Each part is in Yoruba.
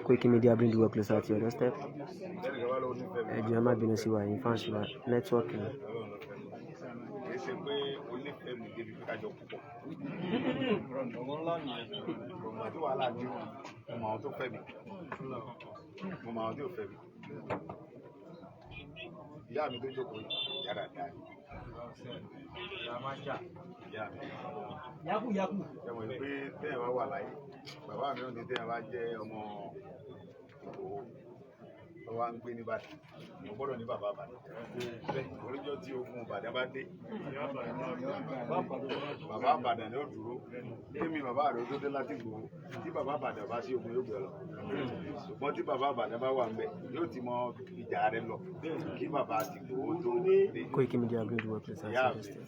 Koiki Media bring the work closer to your doorstep. You might be no see why in fans you are networking. Wa ń gbé ní Ìbàdàn mo gbọ́dọ̀ ní bàbá Ìbàdàn oríjọ́ tí ogun Ìbàdàn bá dé bàbá Ìbàdàn ni ó dúró kémi bàbá rẹ̀ tó dé láti Ìgbòho tí bàbá Ìbàdàn bá sí ogun yóò gbé lọ ṣùgbọ́n tí bàbá Ìbàdàn bá wà ńbẹ̀ yóò ti mọ ìjà rẹ̀ lọ kí bàbá ti Ìgbòho tó dé. Koiki Media bring the work closer to your doorstep.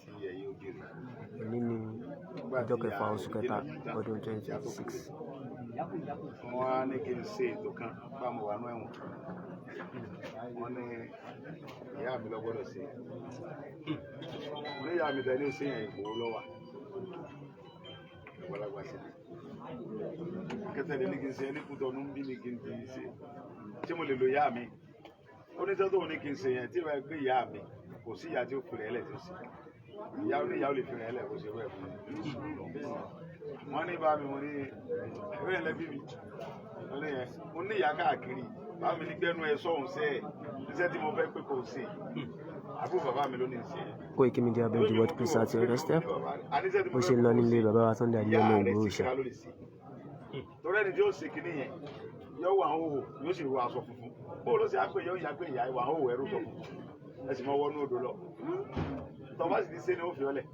Òní ni ọjọ́ kẹfà oṣù kẹta ọdún 2026. Wọ́n á ní kí n ṣe ètò kan bámu wà nú ẹ̀wọ̀n wọ́n ní ìyá mi lọ gbọ́dọ̀ ṣe wọ́n ní ìyá mi tẹ̀lé ṣe yẹn Ìgbòho lọ́wà ìgbàlagbà sí kẹtẹ̀lé ní kí n ṣe ẹni kútọ̀ ọdún bí ní kí n ti ṣe tí mo lè lo ìyá mi ó ní sọ́tò ní kí n ṣe yẹn tí wọ́n gbé ìyá mi kò sí ìyá tí ó fi rẹ̀ ẹlẹ̀ tó ṣe ìyá oníyàwó lè fi rẹ̀ ẹlẹ̀ kó ṣe rẹ̀ fún mi wọ́n ní bá mi mo ní ìwé ẹlẹ́bí mi mo ní ìyá káàkiri bá mi ní gbẹ́nu ẹ sọ́hùn sẹ́ ẹ̀ iṣẹ́ tí mo fẹ́ pé kò ṣe àbúrò bàbá mi ló ní ṣe. Koiki Media bring the work closer to your doorstep. Ó ṣe lọ nílé bàbá wa Sunday Adéyẹmọ Ìgbòho ṣá. torí ẹni tí ó ṣe kinní yẹn yóò wà hóhò yóò sì ru aṣọ funfun bó ló ṣe á pè yóò yá pé ìyá ìwà hóhò ẹrú sọ ẹ sì mọ wọnú odò lọ tọ́ba sì ti ṣe ni ó fi ọlẹ̀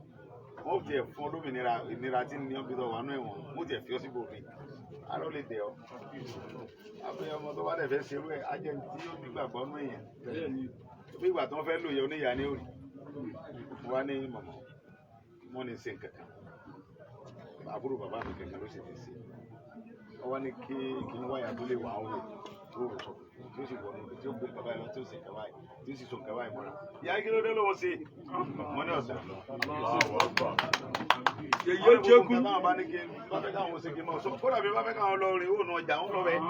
wọ́n ti ẹ̀ fún olómìnira ìnira tí ní ọ́bí tó wà nú ẹ̀wọ̀n wọ́n ti ẹ̀ fi ọ́ síbò mi àrò lè dẹ̀ ọ́ àbẹ̀yẹ ọmọ tó bá dẹ̀ fẹ́ ṣerú ẹ̀ ajẹ́ tí ó nígbàgbọ́ nú èèyàn bí ìgbà tó ń fẹ́ lò yẹ oníyà ní òrì wá ní mọ̀mọ́ wọ́n ní ṣe nǹkan kan àbúrò bàbá mi kankan ló sì ti ṣe wọ́n ní kí n wáyà tó lè wà ó wò tó rò sọ tí ó sì wọ̀ níbi tí ó gbé kaba yìí lọ tí ó sì kaba yìí tí ó sì so kaba yìí mọ́ra ìyá kí ló dé lọ́wọ́ sí mo ní ọ̀sán yóò jẹ́ kú náà bá ní kí n bá fẹ́ káwọn ṣe kí n mọ̀ sọ kódà bí bá fẹ́ káwọn lọ rìn òun ọjà ń lọ bẹ́ẹ̀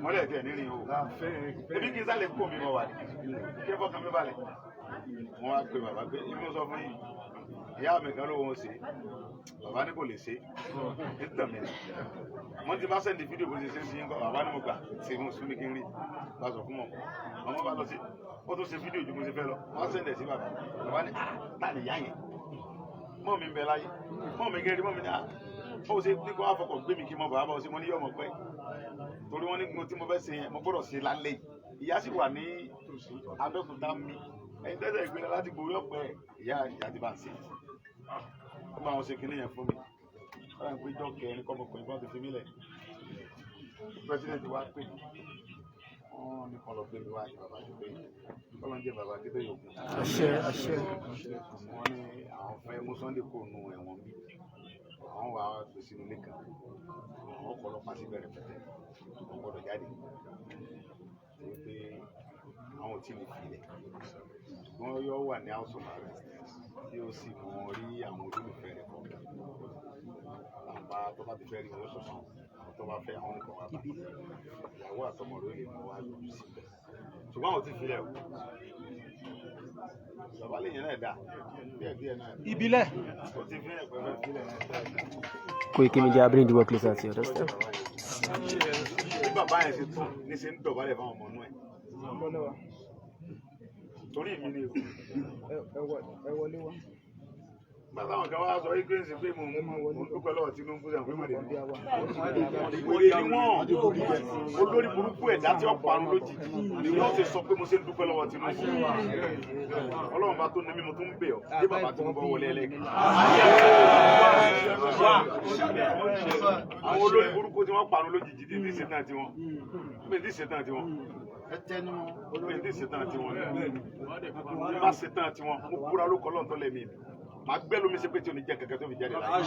wọ́n lè tẹ̀ nírin o ebi kí n sálẹ̀ kó mi mọ̀ wà ní kí ẹ fọkàn mi balẹ̀ wọ́n wá pe bàbá pé ibi sọ fún yìí ìyá mi kan ló wọ́n ṣe bàbá ní kò lè ṣe é tàn mí wọ́n ti bá sẹ́ndì fídíò bó ṣe ṣe sí nǹkan bàbá ní mo gbà ṣe mo sún mi kí n rí bá sọ fún mọ̀ ọmọ bá lọ sí wọ́n tó ṣe fídíò ju mo ṣe fẹ́ lọ wọ́n sẹ́ndì sí bàbá bàbá ní ta ni ìyá yẹn mọ́ mi ń bẹ láyé mọ́ mi gẹ́rí mọ́ mi ní ó ṣe ní kó wá fọkàn gbé mi kí mọ bàbá bá ṣe mo ní yọmọ pẹ́ torí wọ́n ní mo tí mo fẹ́ ṣe yẹn mo gbọ́dọ̀ ṣe lálẹ́ ìyá sì wà ní Abẹ́òkúta mi ẹ̀yin tẹ́tẹ́ ìgbéra láti gbòòrò ọ̀pẹ ìyá ti bá ń ṣe ó máa ń ṣe kinní yẹn fún mi ó yàn pé ìjọ kẹrin kọ́mọkùnrin kan ti fi mí lẹ̀ pírẹsidẹ̀ntì wa pè wọ́n ní kan lọ pé mi wá ní bàbá tó pé kọ́lọ́ ń jẹ́ bàbá kí tó yòókù. àṣẹ. wọ́n ní àwọn fẹ́ mú Sunday kó nu ẹ̀wọ̀n mi àwọn wà á gbé sínú ilé kan àwọn ọ̀pọ̀lọpàá sí bẹ̀rẹ̀ pẹ̀tẹ́ wọ́n gbọ́dọ̀ jáde torí pé àwọn ò tí ì lè filẹ̀ wọ́n yọ wà ní house of arrest tí ó sì mú wọn rí àwọn olólùfẹ́ rẹ̀ kọ́ àpá tó bá ti fẹ́ rí owó sọ̀sán àwọn tó bá fẹ́ àwọn nǹkan wà bá ìyàwó àtọmọ ló lè mọ wá lójú síbẹ̀ ṣùgbọ́n àwọn ò tí ì filẹ̀ o bàbá lè yẹn náà dà díẹ̀ náà ìbílẹ̀ ó ti filẹ̀ pẹ̀lú ìbílẹ̀ náà. Koiki Media bring the work closer to your doorstep. bí bàbá yẹn ṣe tún ní ṣe ń dọ̀bálẹ̀ fáwọn ọmọ náà ẹ̀ torí mi ni ẹ wọlé wá. bàbá àwọn kan wá sọ wípé ń sìn pé mo dúpẹ́ lọ́wọ́ Tinubu sàn pé mo lè ní ìwòye ni wọ́n olórí burúkú ẹ̀dá tí ó parun lójijì ni wọ́n ṣe sọ pé mo ṣe ń dúpẹ́ lọ́wọ́ Tinubu Ọlọ́run bá tó ní mímu tó ń bẹ̀ ọ́ dé bàbá Tinubu wọlé ẹlẹ́gẹ̀ẹ́. àwọn olórí burúkú tí wọ́n parun lójijì tí ní ìṣẹ̀tàn tiwọn pé ní ìṣẹ̀tàn tiwọn olórí ní ìṣẹ̀tàn tiwọn ní bá ṣẹ̀tàn tiwọn mo kúra ló kọ́ lọ́ntọ́ lẹ́mí mi màá gbẹ́ lómi ṣe pé tí o ní jẹ́ kẹ̀kẹ́ tó fi jáde láyé.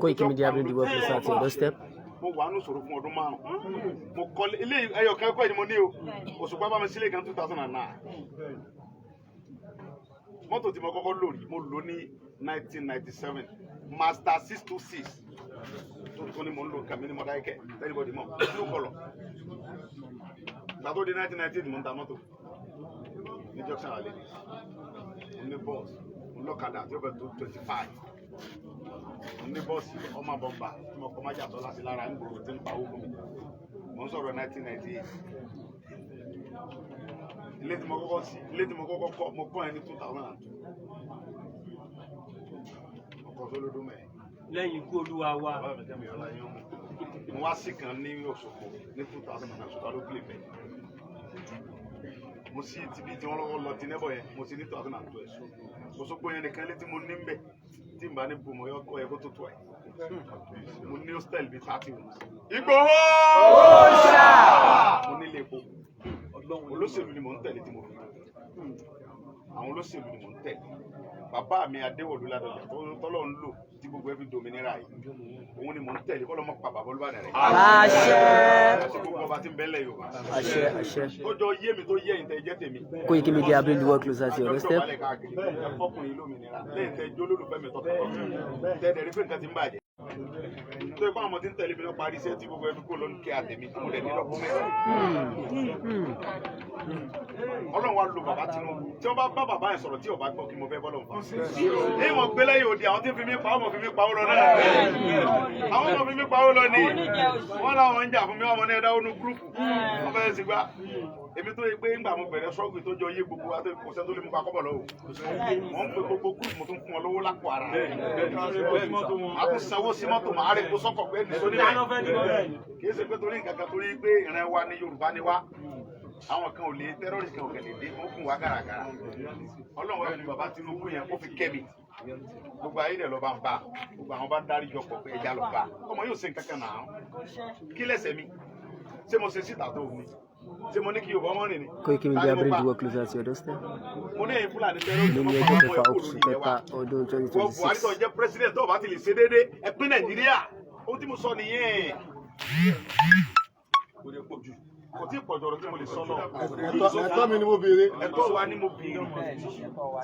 Koiki Media bring the work closer to your doorstep. mo wà nù sọ̀rọ̀ fún ọdún márùn-ún mo kọ́ ilé ẹyọkẹ́ ẹ̀kọ́ ni mo ní o Òṣùpá bá mi sílé kan 2009 mọ́tò tí mo kọ́kọ́ lò rí mo lò ní 1997 master 626 tuntun ni mo ń lo nǹkan mi ni mo dá ike everybody mọ̀ ló kọlọ̀ gbàtó di 1998 mo ń ta mọ́tò ní junction alẹ́ ní bọ́ọ̀sì ńlọ́kadà tí ó bẹ̀ tó 25 ní bọ́ọ̀sì ọmọ bọ́mbà tí mo kọ́ máa jà sọ́lá sí lára ń gbòòrò tí ń pa owó fún mi mo ń sọ̀rọ̀ 1998 ilé tí mo kọ́kọ́ kọ́ mo kọ́ ẹni 2002 ọkọ̀ tó lódó mẹ́ lẹ́yìn ikú olúwa wa mo wá sí kan ní Òṣogbo ní 2002 ló kílè bẹ́ẹ̀ mo sí ti bí tí wọ́n lọ́wọ́ lọ ti nẹ́bọ̀ yẹn mo sí ní 2002 ẹ̀sùn Òṣogbo yẹn nìkan létí mo ní mbẹ̀ tí n bá ní bùnmọ̀ yọ kọ́ ẹ̀kọ́ tó tó ẹ̀ mo ní hostel bíi 30 rooms. Ìgbòho mo nílé epo olóṣèlú ni mò ń tẹ̀lé tí mo fi àwọn olóṣèlú ni mò ń tẹ̀lé bàbá mi Adéwọ̀lú Ládọjà tọ́lọ́ ń lò tí gbogbo ẹ fi dominira yìí òun ni mò ń tẹ̀lé kọ́ lọ́mọ pa bàbá Olúbàdàn rẹ̀. àṣẹ gbogbo ọba tí ń bẹ́lẹ̀ Yorùbá. àṣẹ. ó jọ yé mi tó yé ìtẹ̀ jẹ́ tèmi. Koiki Media bring the world closer to your doorstep. ọkùnrin lómìnira lẹ́yìn tẹ́ jó lólùfẹ́ mi tọ́tọ́ tẹ́ẹ̀dẹ̀ rí pé nǹkan ti ń bàjẹ́. tó ipá àwọn tí ń tẹ̀lé mi náà parí iṣẹ́ tí gbogbo ẹbí kò ló ń kí àtẹ̀mí mo lẹ̀ ní dọ́kúmẹ́ntì. Ọlọ́run wa lo bàbá Tinubu tí wọ́n bá bá bàbá yẹn sọ̀rọ̀ tí ọba gbọ́ kí mo fẹ́ bọ́lọ̀ fún. ní mo gbé lẹ́yìn òde àwọn tí ń fi mí pa ọmọ fi mí pa ó lọ náà. àwọn ọmọ fi mí pa ó lọ ni wọ́n láwọn ń jà fún mi ọmọ náà dáwọ́ ní gúrúùpù wọ́n fẹ́ẹ́ sì gbá èmi tó yẹ pé ńgbà mo bẹ̀rẹ̀ sọ́ọ̀gù tó jọ yé gbogbo wa tó kò sẹ́ tó lè mú pa kọ́bọ̀ lọ́wọ́ mò ń pe gbogbo gúrúùpù mo tún fún ọ lówó lápò ara a tún sanwó sí mọ́tò màá rẹ̀ kó sọ́kọ̀ pé ẹni sóní rẹ̀ kì í ṣe pé torí nǹkan kan torí pé ìran wa ní Yorùbá ni wá àwọn kan ò lè tẹ́rọ̀rìsì kan ò kẹ̀lé dé wọ́n kún wa gàràgàrà Ọlọ́run ẹni bàbá Tinubu yẹn ó fi kẹ́ mi gbogbo ayé dẹ̀ lọ bá ń bá gbogbo àwọn bá dárí jọ pọ̀ pé ẹja lọ bá ọmọ yóò ṣe nǹkan kan náà kí lẹ́sẹ̀ mi ṣé mo ṣe síta tó mi ṣé mo ní kí Yorùbá mọ́ rìn ni. Koiki Media bring the world closer to your doorstep. mo ní èyí Fúlàní tẹ́rọ̀rìsì lórí ẹjọ́ kẹfà oṣù kẹta ọdún 2026. Buhari tó jẹ́ president tó bá ti lè ṣe déédéé ẹ pín Nàìjíríà ohun tí mo sọ nìyẹn kò tí ì pọ̀jù ọ̀rọ̀ tí mo lè sọ náà. ẹ̀tọ́ mi ni mo béèrè. ẹ̀tọ́ wa ni mo béèrè.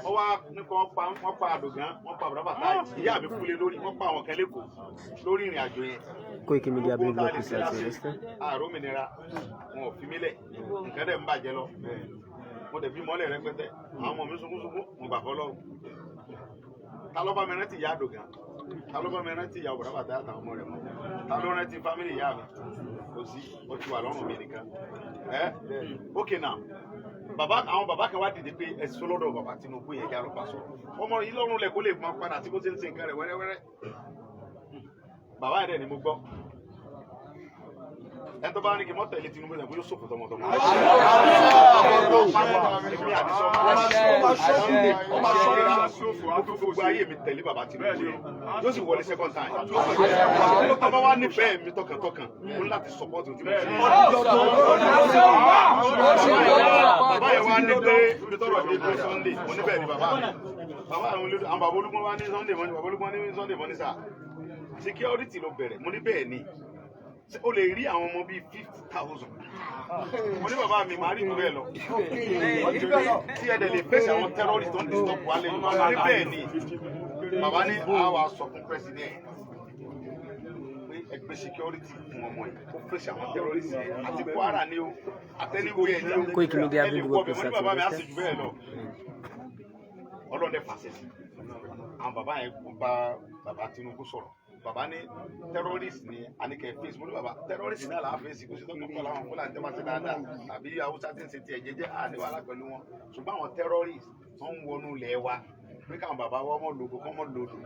wọ́n wá nípa wọ́n pa Àdògán wọ́n pa Bàbá Bàtà ìyá mi kúlé lórí wọ́n pa àwọn kan lẹ́kọ̀ọ́ lórí ìrìn àjò yẹn. Koiki Media bring the world closer to your doorstep. ààrùn òmìnira wọn ò fi mí lẹ̀ nǹkan dẹ̀ ń bàjẹ́ lọ. mo dẹ̀ bí mọ́lẹ̀ rẹpẹtẹ àwọn ọmọ mi sunkúnsunkún mo gbà fọ́ lọ́wọ́. ta ló bá mi rántí ìyá Àdògán ta ló bá mi rántí ìyá Bàbá Bàtà àtàwọn ọmọ rẹ̀ mọ́ ta ló rántí fámìlì ìyá mi kò sí ó ti wà lọ́rùn mi nìkan ok now àwọn bàbá kan wá dìde pé ẹ̀sùn lọ́dọ̀ bàbá Tinubu yẹn yà ló bá sọ̀rọ̀ ọmọ yìí lọ́rùn lẹ̀ kó lè máa padà tí kò ṣe ń ṣe nǹkan rẹ̀ wẹ́rẹ́wẹ́rẹ́ bàbá yẹn dẹ̀ ni mo gbọ́ ẹni tó bá ní kí mọ́ tẹ̀lé Tinubu yẹn kó yóò ṣòfò tọmọtọmọ. gbogbo ayé mi tẹ̀lé bàbá Tinubu yẹn yóò sì wọlé second time. ọba wa nífẹ̀ẹ́ mi tọkàntọkàn mo ní láti support ojú mi. bàbá yẹn wá ní pé ibi tọrọ dé bí Sunday mo níbẹ̀ ni bàbá mi. àwọn bàbá Olúgbọ́n wá ní Sunday mo ní bàbá Olúgbọ́n ní Sunday mo ní sà security ló bẹ̀rẹ̀ mo ní bẹ́ẹ̀ ni o lè rí àwọn ọmọ bíi 50,000 mo ní bàbá mi máa rí ìlú bẹ́ẹ̀ lọ tí ẹ dẹ̀ lè fèsì àwọn terrorist tó ń disturb wa lẹ́nu bàbá ní bẹ́ẹ̀ ni bàbá ní àwa sọ fún president pé ẹgbẹ́ security fún ọmọ yìí ó fèsì àwọn terrorist yẹn àti Kwara ni o àtẹniwé ẹ̀ ní o Koiki Media bring the world mo closer ní to bàbá your mi á sì doorstep. jù bẹ́ẹ̀ lọ ọlọ́dẹ fàṣẹ sí àwọn bàbá yẹn bá bàbá Tinubu sọ̀rọ̀ bàbá ní terrorist ni àníkẹ́ face mo ní bàbá terrorist náà làá fèsì kó sì tó kọ́ làwọn Fúlàní tẹ́ máa ṣe dáadáa tàbí Haúsá tí ń ṣe tiẹ̀ jẹ́jẹ́ àníwàlá pẹ̀lú wọn ṣùgbọ́n àwọn terrorist tó ń wọnú ilẹ̀ wa pé káwọn bàbá wa mọ̀ lòdò kọ́ mọ̀ lòdò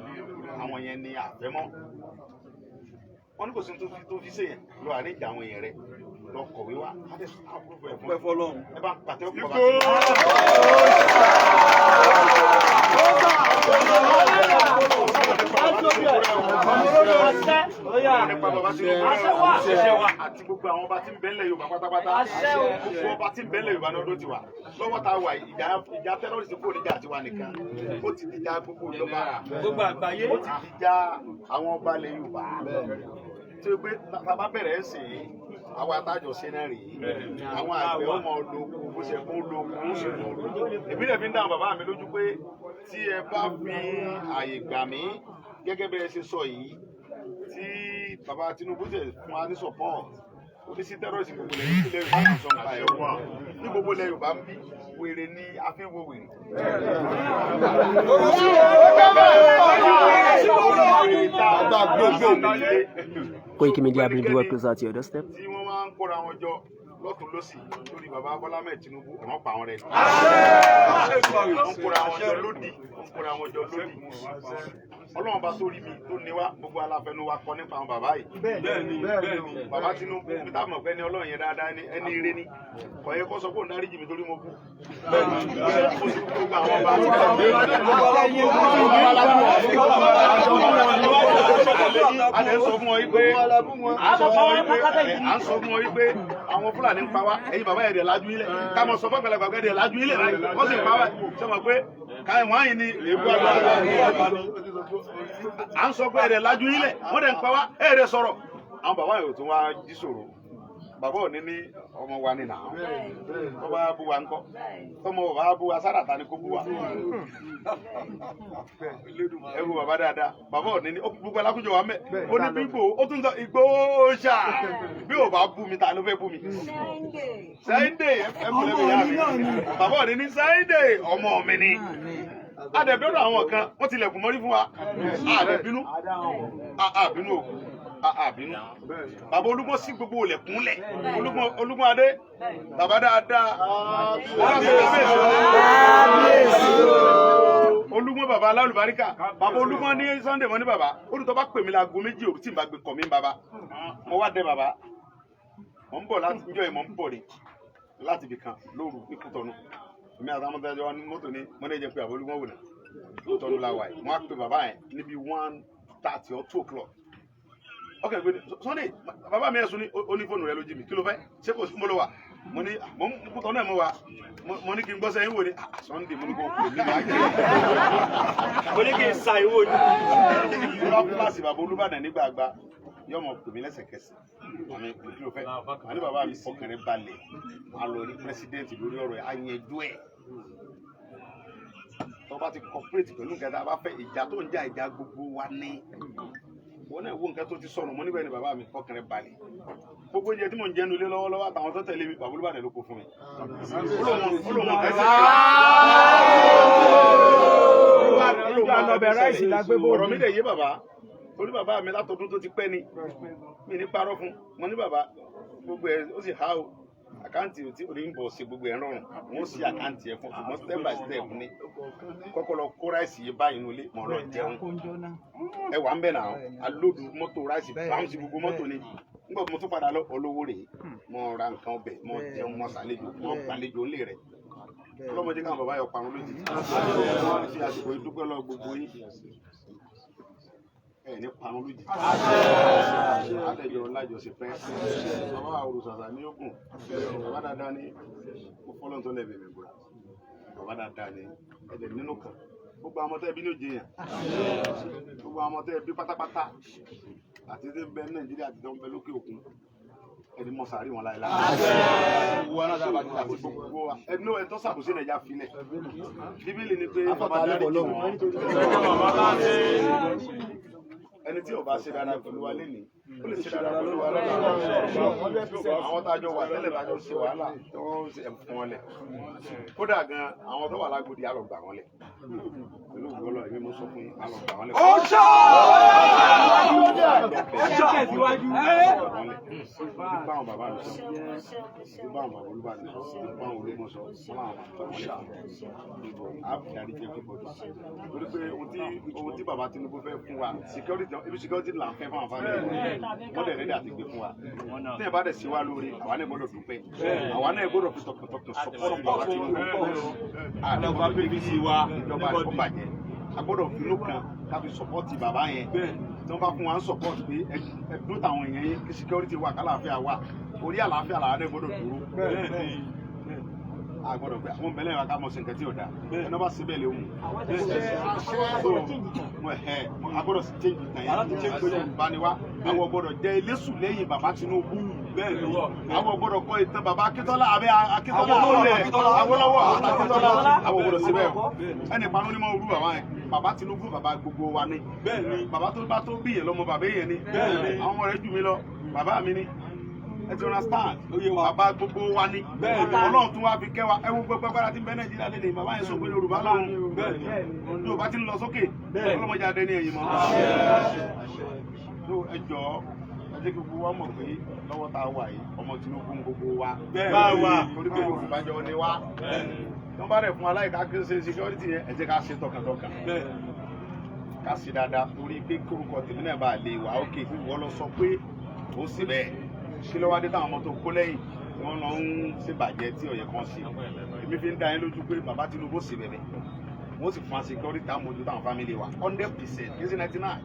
àwọn yẹn ni àfẹ́mọ́ wọn ní kò sí tó fi ṣe yẹn lọ àní ìjà àwọn èèyàn rẹ lọ kọ̀wé wa ẹ bá pàtẹ́ ọkọ̀ bá àti gbogbo àwọn ọba tí ń bẹ́ńlẹ̀ Yorùbá pátápátá gbogbo ọba tí ń bẹ́ńlẹ̀ Yorùbá ní ọdún tiwa lọ́wọ́ tá a wà ìjà tẹ́lọ̀rìsì kò níjà tiwa nìkan ó ti dìjà gbogbo ìjọba gbogbo àgbáyé ó ti dìjà àwọn ọba ilẹ̀ Yorùbá tí ó gbé bàbá bẹ̀rẹ̀ ẹ̀ sìn àwọn atájọ ṣe náà rèé àwọn àgbẹ̀ ọmọ olóko bó ṣe kó olóko ó sì lọ èmi náà fi ń dáhùn bàbá mi lójú pé tí ẹ bá fi àyè gbà mí gẹ́gẹ́ bí ẹ ṣe sọ yìí tí bàbá Tinubu tẹ̀ fún wa ní support oníṣẹ́ tẹ́rọ̀sì gbogbo lẹ́yìn tí lẹ́yìn bá ń sọ nípa ẹ̀ wọ́n ní gbogbo lẹ́yìn bá ń bí wèrè ní àfihàn wèrè. Koiki Media bring the workers at your doorstep. Tí wọ́n máa ń kóra wọn jọ lọ́tún lọ́sì lórí bàbá Bọ́lá Ahmed Tinubu ọ̀nà pa àwọn rẹ̀. Wọ́n kóra wọn jọ lódì, wọ́n kóra wọn jọ lódì. Ọlọ́run bá tó rí mi tó ní wá gbogbo aláfẹnú wa kọ nípa àwọn bàbá yìí. Bàbá Tinubu mi tá mọ̀ pé ní Ọlọ́run yẹn dáadáa ẹni ire ni. Kọ̀yẹ́ kó sọ pé òun dáríjì mi torí mo kú. Gbogbo àwọn bàbá a lè sọ fún ọ yìí pé àwọn Fúlàní ń pa wá ẹ̀yin bàbá yẹn dẹ̀ lajú ilẹ̀ ká mọ̀ sọ fọ́pẹ̀lẹ̀ gbàgbé dẹ̀ lajú ilẹ̀ wọ́n sì ń pa wá ṣe mọ̀ pé káyọ̀ wọ́n yìí ni èébú àgbà à ń sọ pé ẹ̀rẹ̀ lajú ilẹ̀ wọ́n dẹ̀ ń pa wá ẹ̀rẹ̀ sọ̀rọ̀ àwọn bàbá yẹn ò tún wá jí sọ̀rọ̀ bàbá ò ní ní ọmọ wa ní nàá tó bá bú wa ńkọ́ tọmọ bàbá bú wa sára ta ni kó bú wa ẹ bú bàbá dáadáa bàbá ò ní ní gbogbo alákùnjọ wa mẹ ó ní bí Ìgbòho ó tún sọ Ìgbòho ṣá bí ò bá bú mi ta ló fẹ́ bú mi Sunday ẹ bú lẹ́bi yá mi bàbá ò ní ní Sunday ọmọ mi ni adẹ̀bẹ̀rẹ̀ àwọn kan wọ́n tilẹ̀kùn mọ́rí fún wa àbínú àbínú àbínú bàbá Olúgbọ́n sí gbogbo olẹ̀kùn lẹ̀ Olúgbọ́n adé bàbá dáadáa Olúgbọ́n bàbá alálùbáríkà bàbá Olúgbọ́n ní Sunday mọ́ ní bàbá olùtọ́ bá pè mí láago méjì òru tí n bá gbé kọ̀ mí bàbá mo wá dé bàbá mo ń bọ̀ láti njọ́ yìí mo ń bọ̀ ni láti ibì kan lóru ikú tọ̀nù èmi àtàwọn ọmọdé wa ní mọ́tò ní mọ́tò jẹ́ pé àbọ̀ Olúgbọ́n wò ná ikú tọ̀nù la wà yìí wọ́n á pè bàbá yẹn níbi 1:30 or 2 o'clock ok gbé Sunday bàbá mi ẹ̀sùn ní onífóònù rẹ ló jí mi kí ló fẹ́ ṣé kò sí mo lọ wà mo ní mo ń kútọ́ náà mo wà mo ní kí n gbọ́ sẹ́yìn wò ní Sunday mo ní kó pè mí máa jẹ́ mo ní kí n sa ìwò ní. ìlú fúláṣí bàbá Olúbàdàn nígbà àgbà yóò mọ̀ pè mí lẹ́sẹ̀kẹsẹ̀ àmì ìpè kí ló fẹ́ àní bàbá mi ọkùnrin balẹ̀ a lọ rí pírẹsidẹ́ǹtì lórí ọ̀rọ̀ ẹ̀ àyẹ̀dú ẹ̀ tó bá ti cooperate pẹ̀lú nǹkan tá a bá fẹ́ ìjà tó ń jà ìjà gbogbo wa ní wọn náà wo nǹkan tó ti sọnù mo níbẹ̀ ni bàbá mi ọkùnrin balẹ̀ gbogbo oúnjẹ tí mò ń jẹ́ nulẹ̀ lọ́wọ́lọ́wọ́ àtàwọn tó tẹ̀lé mi bàbá Olúbàdàn ló kó fún mi. ọ̀rọ̀ mi dẹ̀ yé bàbá torí bàbá mi látọdún tó ti pẹ́ ni mi ní parọ́ fún mo ní bàbá gbogbo ẹ̀ ó sì há o àkáǹtì tí orí ń bọ̀ ṣe gbogbo ẹ̀ rọrùn wọ́n sì àkáǹtì ẹ̀ fún ṣùgbọ́n step by step ni kọ́kọ́ lọ kó ráìsì yìí báyìí nílé mọ̀ lọ jẹun ẹ wà ń bẹ̀ náà alóòdù mọ́tò ráìsì báwọn sí gbogbo mọ́tò ni nígbà mo tún padà lọ olówó rèé mo ra nǹkan ọbẹ̀ mo jẹun mo ṣàlejò mo gbàlejò ńlẹ̀ rẹ̀ ọlọ́mọdé káwọn bàbá yọ parun lójijì wọ́n fi àsìkò ìdúpẹ́ lọ gbogbo yín ní parun lójijì àtẹjọ lájọsí pẹ́ bàbá olùsàsà ní ogun bàbá dáadáa ní fọlọ́n tó lẹ́bẹ̀ẹ́ mi gbọ́ra bàbá dáadáa ní ẹ̀jẹ̀ nínú kan gbogbo àwọn ọmọ tẹ́ bí ní òjì yẹn gbogbo àwọn ọmọ tẹ́ bí pátápátá àti tẹ́ bẹ Nàìjíríà àti tẹ́ bẹ lókè òkun ẹni mọ sàárì wọn láyé láyé àti gbogbo wa ẹni náà ẹni tó sàbòsí Nàìjíríà filẹ̀ Bíbélì ni pé bàbá dárí jù wọn ẹni tí ó bá ṣe dáadáa pẹ̀lú wa lé ní ó lè ṣe dáadáa pẹ̀lú wa lọ́la àwọn tájọ wà tẹ́lẹ̀ tájọ ṣe wàhálà tó ṣe ẹ̀fún wọn lẹ̀ kódà gan àwọn tó wà lágbòdì á lọ gbà wọn lẹ̀ pẹ̀lú ògbọ́lọ̀ ẹ̀mí mo sọ fún yín á lọ gbà wọn lẹ̀. ó ṣọ́ tẹ̀síwájú nípa àwọn bàbá mi sọ nípa àwọn bàbá Olúbàdàn nípa àwọn ológun sọ wọn làwọn máa tọ́ wọn lẹ̀ ìbò àbíyárí jẹ́ kíkọ́ torí pé ohun tí bàbá Tinubu fẹ́ fún wa ibi security là ń fẹ́ fún àwọn fámìlì wọ́n dẹ̀ rẹ́dí àti gbé fún wa tí ẹ bá dẹ̀ sí wa lórí àwa náà gbọ́dọ̀ dúpẹ́ àwa náà gbọ́dọ̀ fi tọkàntọkàn sọpọ́rọ̀ bàbá Tinubu àdébọ̀ bíbí sí wa ìjọba àti bàjẹ́ a gbọ́dọ̀ finú kan ká fi sọpọ́tì bàbá yẹn tí wọ́n bá fún wa ń sọpọ́tì pé ẹdún táwọn èèyàn yẹn kí security wà kálàáfíà wà orí àlàáfíà làwọn náà gbọ́dọ̀ dúró agbọ́dọ̀ pé àwọn bẹ̀lẹ̀ wa ká mọ̀ sí nǹkan tí ò dáa ẹni bá síbẹ̀ lè wù agbọ́dọ̀ sí change ìtàn bá ní wá àwọn gbọ́dọ̀ jẹ́ eléṣù lẹ́yìn bàbá Tinubu àwọn gbọ́dọ̀ kọ́ ìtàn bàbá Akíntọ́lá àbẹ́ Akíntọ́lá Awólọ́wọ̀ àwọn gbọ́dọ̀ síbẹ̀ ẹni panu ní mọ̀ orú bàbá Tinubu bàbá gbogbo wa ni bàbá tó bá tó bí yẹn lọ́mọ bàbá yẹn ni àwọn ọmọ rẹ̀ jù mí lọ bàbá mi ni ẹ ti understand bàbá gbogbo wa ni Ọlọ́run tún wá fi kẹ́ wa ẹ wo gbogbo agbára tí ń bẹ Nàìjíríà lé ní bàbá yẹn sọ pé Yorùbá lọ́run Yorùbá ti ń lọ sókè ọlọ́mọdé adé ní ẹ̀yìn mọ́ ẹ jọ̀ọ́ ẹ jẹ́ kí gbogbo wa mọ̀ pé lọ́wọ́ tá a wà yìí ọmọ Tinubu ń gbogbo wa torí pé Yorùbá jọ ni wá wọ́n bá rẹ̀ fún aláìka kí ó ṣe security yẹn ẹ jẹ́ ká ṣe tọkàntọkàn ká ṣe dáadáa torí pé kórúkọ tèmi náà bá lè wà ókè wọ́n lọ sọ pé ó sì bẹ́ẹ̀ kí ló wá dé táwọn ọmọ tó kó lẹ́yìn tí wọ́n lọ ń ṣèbàjẹ́ tí ọ̀yẹ́ kan ṣe èmi fi ń dá yín lójú pé bàbá Tinubu sì bẹ̀bẹ̀ wọ́n sì fún security táwọn mojú táwọn family wa 100% kí sí 99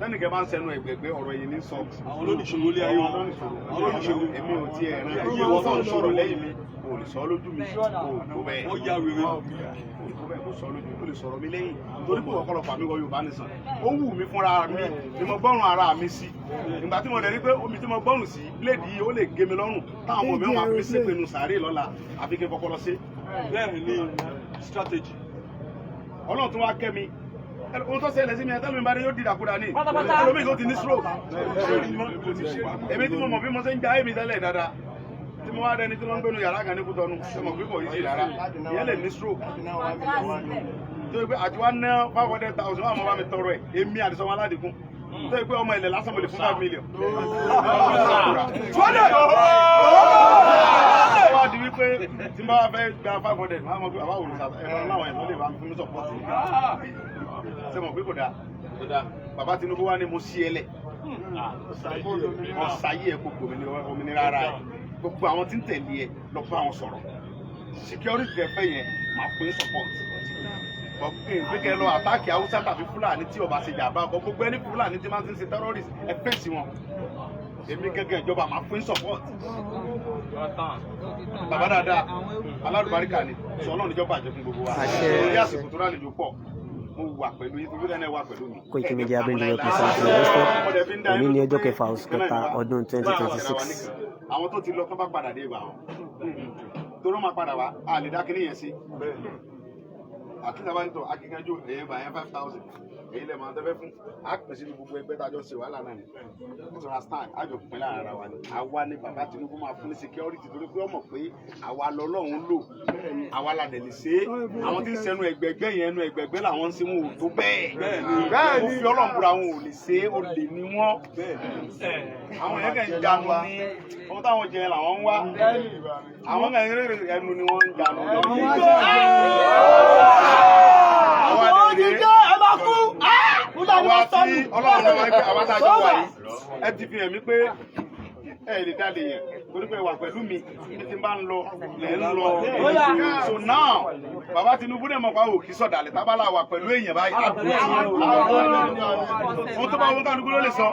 lẹ́nìkẹ́ bá ń sẹ́nu ẹ̀gbẹ̀gbẹ́ ọ̀rọ̀ yìí ní sọ àwọn olóníṣòwò lé ayé wọn èmi ò tiẹ̀ rẹ̀ ẹ̀yẹ wọn náà sọ̀rọ̀ lẹ́yìn mi kò lè sọ lójú mi kò bẹ́ẹ̀ ó yá wèrè kò sọ lójú mi kò lè sọ̀rọ̀ mi lẹ́yìn torí pé ọ̀pọ̀lọpọ̀ àmì wọ Yorùbá nìsan ó wù mí fúnra mi ni mo gbọ́rùn ara mi sí ìgbà tí mo dẹ̀ rí pé omi tí mo gbọ́rùn sí bíléèdì yìí ó lè gé mi lọ́rùn táwọn ọmọ mi máa fi sí pinnu sàárè lọ́la àfi kí n fọpọlọ sí. bẹ́ẹ̀ ni strategy Ọlọ́run tún wá kẹ́ mi ohun tó ṣẹlẹ̀ sí mi ẹ̀tẹ́lùmí bá dé yóò dìdàkudà ní ẹlòmíì tó ti ní stroke èmi tí mo mọ̀ bí mo ṣe ń já èmi tẹ́lẹ̀ dáadáa tí mo wá dẹni tí wọ́n ń gbénu yàrá kan ní Kútọ́nù ṣe mọ̀ pé kò yí sí rárá ìyẹn lè ní stroke tó yẹ pé àti wá ná 500,000 wà mọ́ bá mi tọrọ ẹ̀ èmi àti sọmọ aládìkún tó yẹ pé ọmọ ilẹ̀ lásán mo lè fún 5 million. wá di wípé tí n bá fẹ́ gba 500 máa mọ̀ pé àbá òrùsà ẹ̀rọ láwọn ẹ̀rọ lè bá mi fún mi support ṣe mọ̀ pé kò dáa bàbá Tinubu wá ní mo sí ẹlẹ̀ ọ̀sáyé ẹ̀ kò gbòmìnira ara ẹ̀ gbogbo àwọn tí ń tẹ̀lé ẹ̀ lọ bá wọn sọ̀rọ̀ security rẹ̀ fẹ́ yẹn máa pín support gbẹ́gẹ́ lọ àtàkì Haúsá tàbí Fúlàní tí ọba ṣe jàmbá bọ́ gbogbo ẹni Fúlàní tí máa ń ṣe terrorist ẹ fèsì wọn èmi gẹ́gẹ́ ìjọba máa pín support bàbá dáadáa alárùbáríkà ni sọ Ọlọ́run níjọba àjẹkùn gbogbo wa lórí àsìkò tó rálejò pọ̀ mo wà pẹ̀lú yìí torí lẹ́nà wà pẹ̀lú mi. Koiki Media bring you present investor òní ní ọjọ́ kẹfà oṣù kẹta ọdún 2026. àwọn tó ti lọ kán bá padà dé ìgbà wọn torí wọn máa padà wá a lè dá kíní yẹn sí àkíńtà bá ń tọ akíkanjú èyí bá yẹn 5,000 èyí lè máa tẹ́fẹ́ fún àpèsè ní gbogbo ẹgbẹ́ tájọ́ ṣe wàhálà náà ni nítorí stand àjọ pín láàrin ara wa ni àwa ni bàbá Tinubu máa fún ní security torí pé ọmọ pé àwa lọ́lọ́run lò àwa la dẹ̀ lè ṣe é àwọn tí ń sẹnu ẹgbẹgbẹ́ yẹn ẹnu ẹgbẹgbẹ́ làwọn ń ṣe wọn ò tó bẹ́ẹ̀ ó fi Ọlọ́run búra wọn ò lè ṣe é ó lè ní wọn àwọn yẹn kàn ń janu ní ohun táwọn jẹ làwọn ń wá àwọn kàn ń rèrè ẹnu ni wọ́n ń janu Ọlọ́run lọ́wọ́ ẹgbẹ́ àwọn àtàjọ wà yìí ẹ ti fi hàn mí pé ẹ lè dá lè yẹn torí pé wà pẹ̀lú mi ní ti bá ń lọ lè ń lọ so now bàbá Tinubu dẹ̀ mọ̀ pa òkì sọ̀dàlẹ̀ tábàlà wà pẹ̀lú èèyàn báyìí ohun tó bá wọn kálukú ló lè sọ.